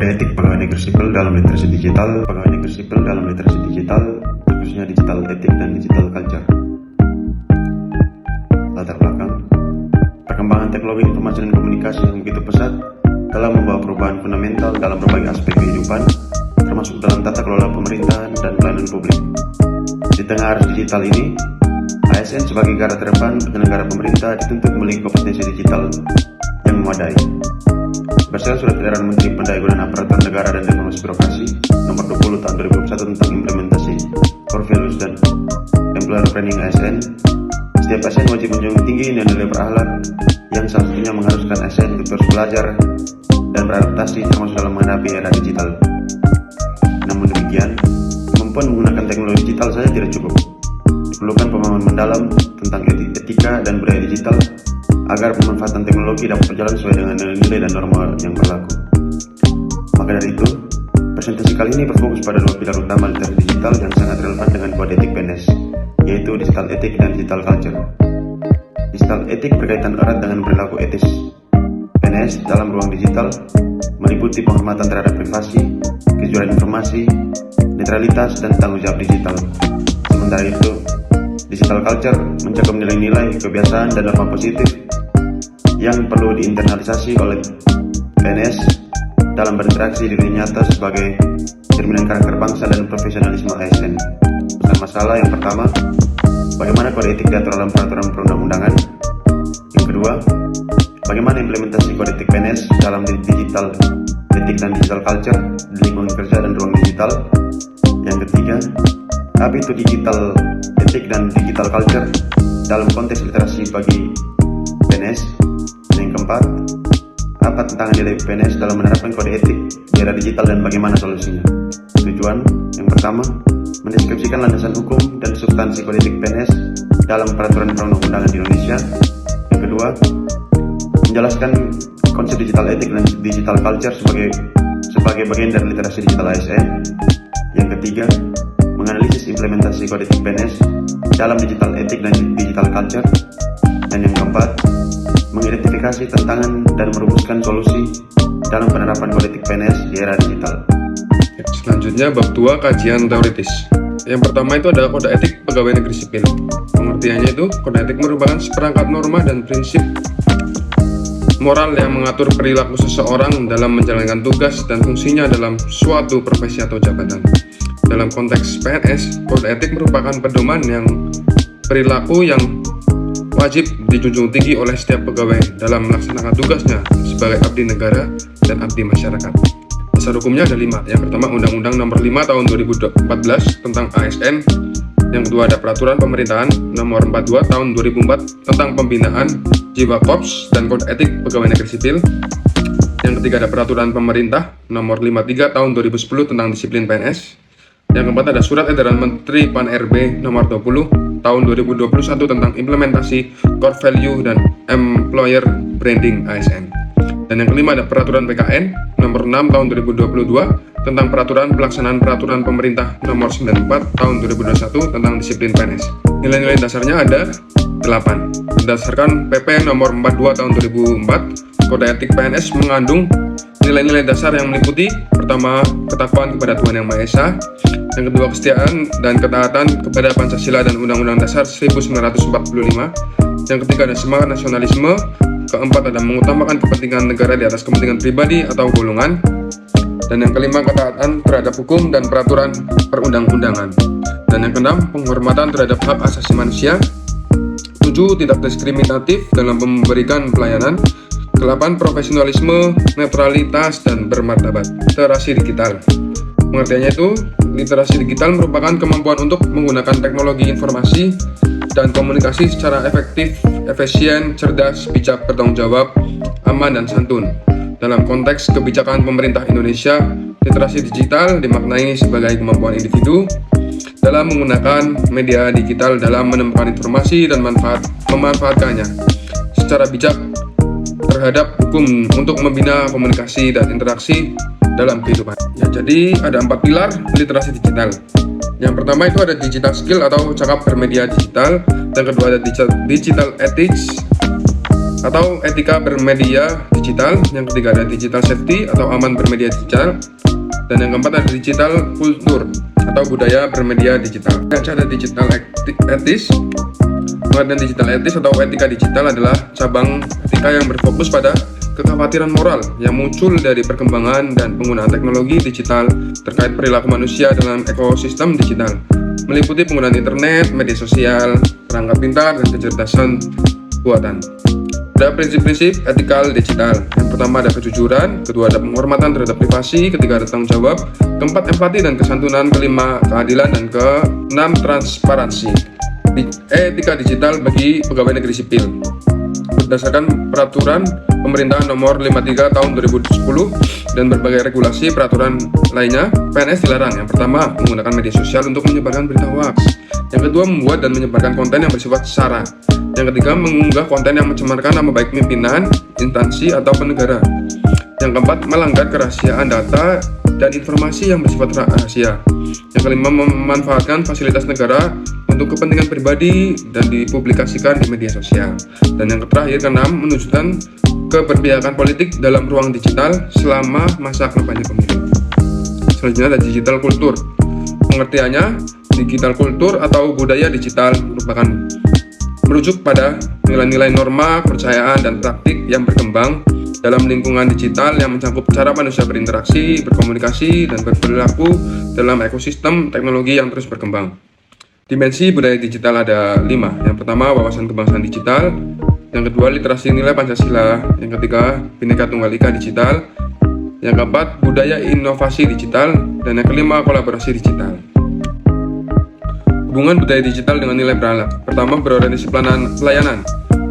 Kode etik pegawai negeri sipil dalam literasi digital, khususnya digital etik dan digital culture. Latar belakang, perkembangan teknologi informasi dan komunikasi yang begitu pesat telah membawa perubahan fundamental dalam berbagai aspek kehidupan, termasuk dalam tata kelola pemerintahan dan pelayanan publik. Di tengah arus digital ini, ASN sebagai garda terdepan penyelenggara pemerintah dituntut memiliki kompetensi digital yang memadai. Berdasarkan Surat Edaran Menteri Pendayagunaan Aparatur Negara dan Reformasi Birokrasi Nomor 20 Tahun 2021 tentang implementasi core values dan employer branding ASN, setiap ASN wajib menjunjung tinggi nilai berakhlak yang salah satunya mengharuskan ASN untuk terus belajar dan beradaptasi termasuk dalam menghadapi era digital. Namun demikian, kemampuan menggunakan teknologi digital saja tidak cukup. Diperlukan pemahaman mendalam tentang etika dan budaya digital agar pemanfaatan teknologi dapat berjalan sesuai dengan nilai-nilai dan norma yang berlaku. Maka dari itu, presentasi kali ini berfokus pada dua pilar utama literasi digital yang sangat relevan dengan kode etik PNS, yaitu digital etik dan digital culture. Digital etik berkaitan erat dengan perilaku etis PNS dalam ruang digital, meliputi penghormatan terhadap privasi, kejujuran informasi, netralitas, dan tanggung jawab digital. Sementara itu, digital culture mencakup nilai-nilai, kebiasaan, dan norma positif yang perlu diinternalisasi oleh PNS dalam berinteraksi di dunia nyata sebagai cerminan karakter bangsa dan profesionalisme ASN. Masalah yang pertama, bagaimana kode etik diatur dalam peraturan perundang-undangan. Yang kedua, bagaimana implementasi kode etik PNS dalam digital etik dan digital culture di lingkungan kerja dan ruang digital. Yang ketiga, apa itu digital etik dan digital culture dalam konteks literasi bagi PNS. Yang keempat, apa tantangan nilai PNS dalam menerapkan kode etik di era digital dan bagaimana solusinya. Tujuan yang pertama, mendeskripsikan landasan hukum dan substansi kode etik PNS dalam peraturan perundang-undangan di Indonesia. Yang kedua, menjelaskan konsep digital etik dan digital culture sebagai bagian dari literasi digital ASN. Yang ketiga, menganalisis implementasi kode etik PNS dalam digital etik dan digital culture. Dan yang keempat, mengidentifikasi tantangan dan merumuskan solusi dalam penerapan kode etik PNS di era digital. Selanjutnya, bab 2, kajian teoritis. Yang pertama itu adalah kode etik pegawai negeri sipil. Pengertiannya itu, kode etik merupakan seperangkat norma dan prinsip moral yang mengatur perilaku seseorang dalam menjalankan tugas dan fungsinya dalam suatu profesi atau jabatan. Dalam konteks PNS, kode etik merupakan pedoman yang perilaku yang wajib dijunjung tinggi oleh setiap pegawai dalam melaksanakan tugasnya sebagai abdi negara dan abdi masyarakat. Dasar hukumnya ada 5. Yang pertama, Undang-Undang Nomor 5 Tahun 2014 tentang ASN. Yang kedua, ada Peraturan Pemerintahan Nomor 42 Tahun 2004 tentang pembinaan jiwa korps dan kode etik pegawai negeri sipil. Yang ketiga, ada Peraturan Pemerintah Nomor 53 Tahun 2010 tentang disiplin PNS. Yang keempat, ada Surat Edaran Menteri Pan-RB Nomor 20 Tahun 2021 tentang implementasi core value dan employer branding ASN. Dan yang kelima, ada Peraturan PKN Nomor 6 Tahun 2022 tentang Peraturan Pelaksanaan Peraturan Pemerintah Nomor 94 Tahun 2021 tentang disiplin PNS. Nilai-nilai dasarnya ada 8. Berdasarkan PP Nomor 42 Tahun 2004, kode etik PNS mengandung nilai-nilai dasar yang meliputi: pertama, ketakwaan kepada Tuhan Yang Maha Esa; yang kedua, kesetiaan dan ketaatan kepada Pancasila dan Undang-Undang Dasar 1945; yang ketiga, ada semangat nasionalisme; keempat, ada mengutamakan kepentingan negara di atas kepentingan pribadi atau golongan; dan yang kelima, ketaatan terhadap hukum dan peraturan perundang-undangan; dan yang keenam, penghormatan terhadap hak asasi manusia; 7, tidak diskriminatif dalam memberikan pelayanan; 8, profesionalisme, netralitas, dan bermartabat. Literasi digital. Pengertiannya itu, literasi digital merupakan kemampuan untuk menggunakan teknologi informasi dan komunikasi secara efektif, efisien, cerdas, bijak, bertanggung jawab, aman, dan santun. Dalam konteks kebijakan pemerintah Indonesia, literasi digital dimaknai sebagai kemampuan individu dalam menggunakan media digital dalam menemukan informasi dan memanfaatkannya secara bijak terhadap hukum untuk membina komunikasi dan interaksi dalam kehidupan. Ya, jadi ada 4 pilar literasi digital. Yang pertama itu ada digital skill atau cakap bermedia digital. Yang kedua ada digital ethics. atau etika bermedia digital. Yang ketiga ada digital safety atau aman bermedia digital. Dan yang keempat ada digital kultur atau budaya bermedia digital. Yang ada digital etis. Pengertian digital etis atau etika digital adalah cabang etika yang berfokus pada kekhawatiran moral yang muncul dari perkembangan dan penggunaan teknologi digital terkait perilaku manusia dalam ekosistem digital, meliputi penggunaan internet, media sosial, perangkat pintar, dan kecerdasan buatan. Ada prinsip-prinsip etikal digital. Yang pertama ada kejujuran, kedua ada penghormatan terhadap privasi, ketiga ada tanggung jawab, keempat empati dan kesantunan, kelima keadilan, dan keenam transparansi. Etika digital bagi pegawai negeri sipil. Berdasarkan peraturan Pemerintahan Nomor 53 Tahun 2010 dan berbagai regulasi peraturan lainnya, PNS dilarang. Yang pertama, menggunakan media sosial untuk menyebarkan berita hoax. Yang kedua, membuat dan menyebarkan konten yang bersifat sara. Yang ketiga, mengunggah konten yang mencemarkan nama baik pimpinan, instansi, atau negara. Yang keempat, melanggar kerahasiaan data dan informasi yang bersifat rahasia. Yang kelima, memanfaatkan fasilitas negara untuk kepentingan pribadi dan dipublikasikan di media sosial. Dan yang terakhir, keenam, menunjukkan keberpihakan politik dalam ruang digital selama masa kampanye pemilu. Selanjutnya ada digital kultur. Pengertiannya, digital kultur atau budaya digital merujuk pada nilai-nilai norma, kepercayaan, dan praktik yang berkembang dalam lingkungan digital yang mencakup cara manusia berinteraksi, berkomunikasi, dan berperilaku dalam ekosistem teknologi yang terus berkembang. Dimensi budaya digital ada 5. Yang pertama, wawasan kebangsaan digital. Yang kedua, literasi nilai Pancasila. Yang ketiga, Bhinneka Tunggal Ika digital. Yang keempat, budaya inovasi digital. Dan yang kelima, kolaborasi digital. Hubungan budaya digital dengan nilai beralak. Pertama, berorientasi pelayanan.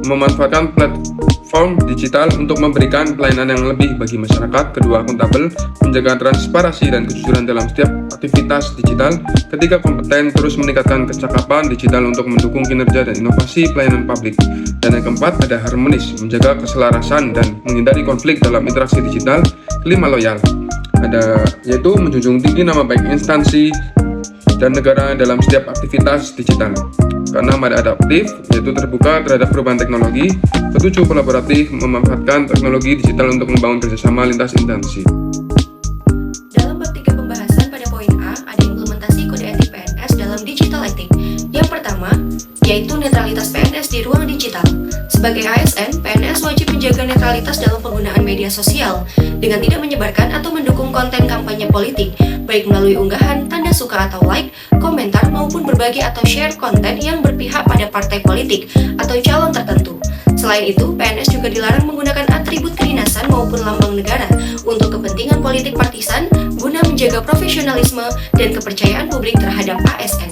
Memanfaatkan platform digital untuk memberikan pelayanan yang lebih bagi masyarakat. Kedua, akuntabel, menjaga transparansi dan kejujuran dalam setiap aktivitas digital. Ketiga, kompeten, terus meningkatkan kecakapan digital untuk mendukung kinerja dan inovasi pelayanan publik. Dan yang keempat, ada harmonis, menjaga keselarasan dan menghindari konflik dalam interaksi digital. Kelima, loyal, yaitu menjunjung tinggi nama baik instansi dan negara dalam setiap aktivitas digital. Keenam, ada adaptif, yaitu terbuka terhadap perubahan teknologi. Ketujuh, kolaboratif, memanfaatkan teknologi digital untuk membangun kerjasama lintas instansi. Dalam bab 3 pembahasan pada poin A, ada implementasi kode etik PNS dalam digital etik. Yang pertama, yaitu netralitas PNS di ruang digital. Sebagai ASN, PNS wajib menjaga netralitas dalam penggunaan media sosial dengan tidak menyebarkan atau mendukung konten kampanye politik, baik melalui unggahan, tanda suka atau like, komentar, maupun berbagi atau share konten yang berpihak pada partai politik atau calon tertentu. Selain itu, PNS juga dilarang menggunakan atribut kedinasan maupun lambang negara untuk kepentingan politik partisan guna menjaga profesionalisme dan kepercayaan publik terhadap ASN.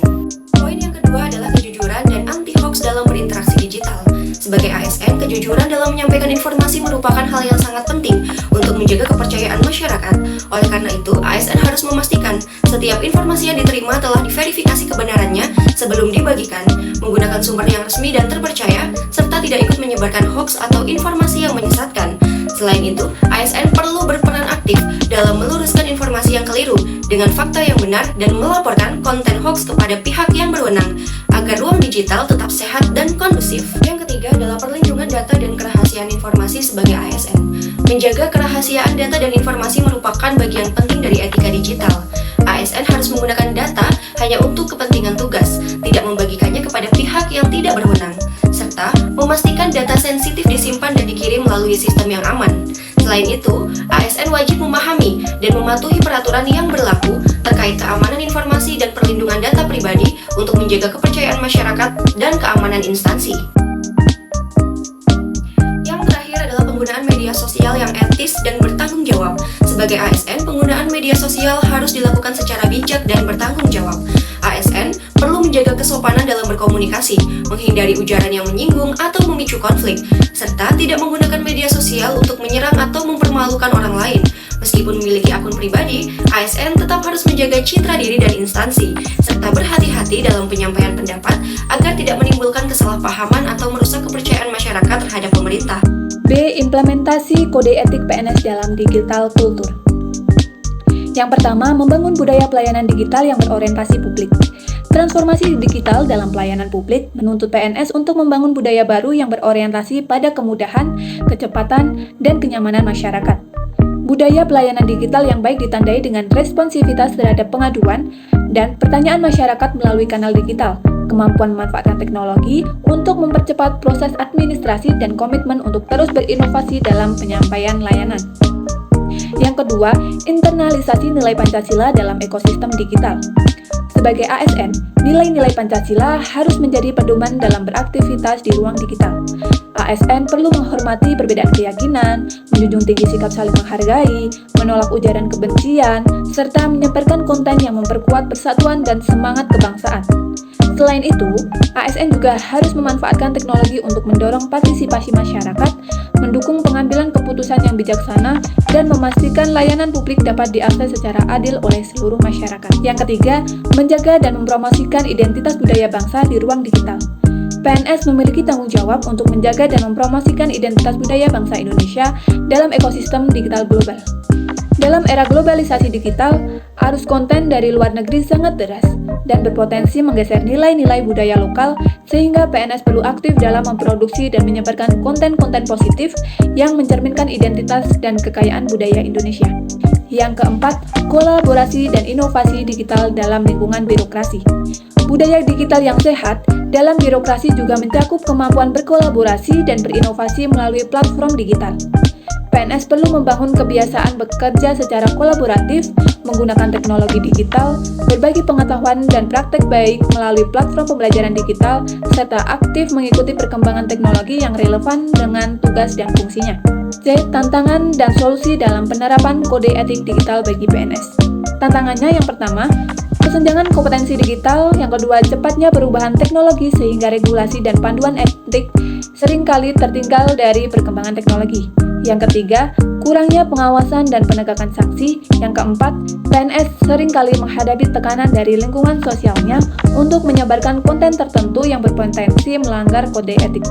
Poin yang kedua adalah kejujuran dan anti-hoax dalam berinteraksi digital. Sebagai ASN, kejujuran dalam menyampaikan informasi merupakan hal yang sangat penting untuk menjaga kepercayaan masyarakat. Oleh karena itu, ASN harus memastikan setiap informasi yang diterima telah diverifikasi kebenarannya sebelum dibagikan, menggunakan sumber yang resmi dan terpercaya, serta tidak ikut menyebarkan hoax atau informasi yang menyesatkan. Selain itu, ASN perlu berperan aktif dalam meluruskan informasi yang keliru dengan fakta yang benar dan melaporkan konten hoax kepada pihak yang berwenang agar ruang digital tetap sehat dan kondusif. Yang ketiga adalah perlindungan data dan kerahasiaan informasi sebagai ASN. Menjaga kerahasiaan data dan informasi merupakan bagian penting dari etika digital. ASN harus menggunakan data hanya untuk kepentingan tugas, tidak membagikannya kepada pihak yang tidak berwenang, serta memastikan data sensitif disimpan dan dikirim melalui sistem yang aman. Selain itu, ASN wajib memahami dan mematuhi peraturan yang berlaku terkait keamanan informasi dan perlindungan data pribadi untuk menjaga kepercayaan masyarakat dan keamanan instansi. Yang terakhir adalah penggunaan media sosial yang etis dan bertanggung jawab. Sebagai ASN, penggunaan media sosial harus dilakukan secara bijak dan bertanggung jawab. ASN perlu menjaga kesopanan dalam berkomunikasi, menghindari ujaran yang menyinggung atau memicu konflik, serta tidak menggunakan media sosial untuk menyerang atau mempermalukan orang lain. Meskipun memiliki akun pribadi, ASN tetap harus menjaga citra diri dan instansi, serta berhati-hati dalam penyampaian pendapat agar tidak menimbulkan kesalahpahaman atau merusak kepercayaan masyarakat terhadap pemerintah. B. Implementasi kode etik PNS dalam digital kultur. Yang pertama, membangun budaya pelayanan digital yang berorientasi publik. Transformasi digital dalam pelayanan publik menuntut PNS untuk membangun budaya baru yang berorientasi pada kemudahan, kecepatan, dan kenyamanan masyarakat. Budaya pelayanan digital yang baik ditandai dengan responsivitas terhadap pengaduan dan pertanyaan masyarakat melalui kanal digital, kemampuan memanfaatkan teknologi untuk mempercepat proses administrasi dan komitmen untuk terus berinovasi dalam penyampaian layanan. Yang kedua, internalisasi nilai Pancasila dalam ekosistem digital. Sebagai ASN, nilai-nilai Pancasila harus menjadi pedoman dalam beraktivitas di ruang digital. ASN perlu menghormati perbedaan keyakinan, menjunjung tinggi sikap saling menghargai, menolak ujaran kebencian, serta menyebarkan konten yang memperkuat persatuan dan semangat kebangsaan. Selain itu, ASN juga harus memanfaatkan teknologi untuk mendorong partisipasi masyarakat, mendukung pengambilan keputusan yang bijaksana, dan memastikan layanan publik dapat diakses secara adil oleh seluruh masyarakat. Yang ketiga, menjaga dan mempromosikan identitas budaya bangsa di ruang digital. PNS memiliki tanggung jawab untuk menjaga dan mempromosikan identitas budaya bangsa Indonesia dalam ekosistem digital global. Dalam era globalisasi digital, arus konten dari luar negeri sangat deras dan berpotensi menggeser nilai-nilai budaya lokal, sehingga PNS perlu aktif dalam memproduksi dan menyebarkan konten-konten positif yang mencerminkan identitas dan kekayaan budaya Indonesia. Yang keempat, kolaborasi dan inovasi digital dalam lingkungan birokrasi. Budaya digital yang sehat dalam birokrasi juga mencakup kemampuan berkolaborasi dan berinovasi melalui platform digital. PNS perlu membangun kebiasaan bekerja secara kolaboratif, menggunakan teknologi digital, berbagi pengetahuan dan praktek baik melalui platform pembelajaran digital, serta aktif mengikuti perkembangan teknologi yang relevan dengan tugas dan fungsinya. C. Tantangan dan solusi dalam penerapan kode etik digital bagi PNS. Tantangannya yang pertama, kesenjangan kompetensi digital, yang kedua, cepatnya perubahan teknologi sehingga regulasi dan panduan etik seringkali tertinggal dari perkembangan teknologi. Yang ketiga, kurangnya pengawasan dan penegakan sanksi. Yang keempat, PNS seringkali menghadapi tekanan dari lingkungan sosialnya untuk menyebarkan konten tertentu yang berpotensi melanggar kode etik.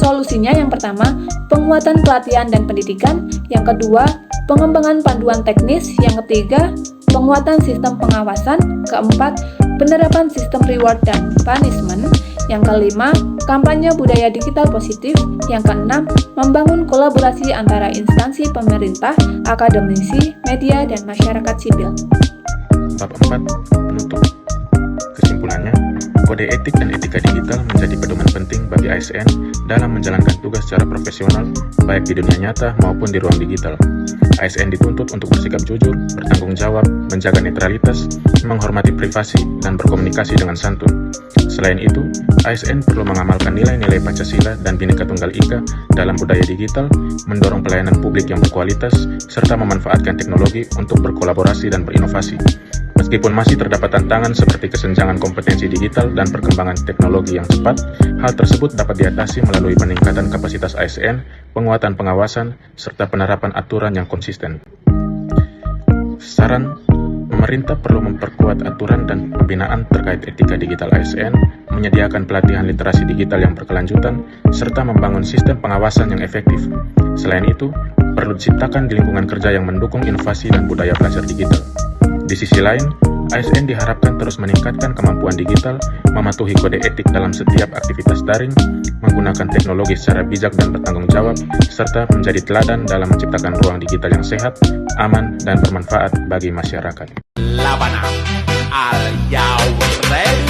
Solusinya yang pertama, penguatan pelatihan dan pendidikan. Yang kedua, pengembangan panduan teknis. Yang ketiga, penguatan sistem pengawasan. Keempat, penerapan sistem reward dan punishment. Yang kelima, kampanye budaya digital positif. Yang keenam, membangun kolaborasi antara instansi pemerintah, akademisi, media, dan masyarakat sipil. Bab 4, penutup. Kesimpulannya, kode etik dan etika digital menjadi pedoman penting bagi ASN dalam menjalankan tugas secara profesional, baik di dunia nyata maupun di ruang digital. ASN dituntut untuk bersikap jujur, bertanggung jawab, menjaga netralitas, menghormati privasi, dan berkomunikasi dengan santun. Selain itu, ASN perlu mengamalkan nilai-nilai Pancasila dan Bhinneka Tunggal Ika dalam budaya digital, mendorong pelayanan publik yang berkualitas, serta memanfaatkan teknologi untuk berkolaborasi dan berinovasi. Meskipun masih terdapat tantangan seperti kesenjangan kompetensi digital dan perkembangan teknologi yang cepat, hal tersebut dapat diatasi melalui peningkatan kapasitas ASN, penguatan pengawasan, serta penerapan aturan yang konsisten. Saran, pemerintah perlu memperkuat aturan dan pembinaan terkait etika digital ASN, menyediakan pelatihan literasi digital yang berkelanjutan, serta membangun sistem pengawasan yang efektif. Selain itu, perlu diciptakan di lingkungan kerja yang mendukung inovasi dan budaya belajar digital. Di sisi lain, ASN diharapkan terus meningkatkan kemampuan digital, mematuhi kode etik dalam setiap aktivitas daring, menggunakan teknologi secara bijak dan bertanggung jawab, serta menjadi teladan dalam menciptakan ruang digital yang sehat, aman, dan bermanfaat bagi masyarakat. Labana al Yaw Ready.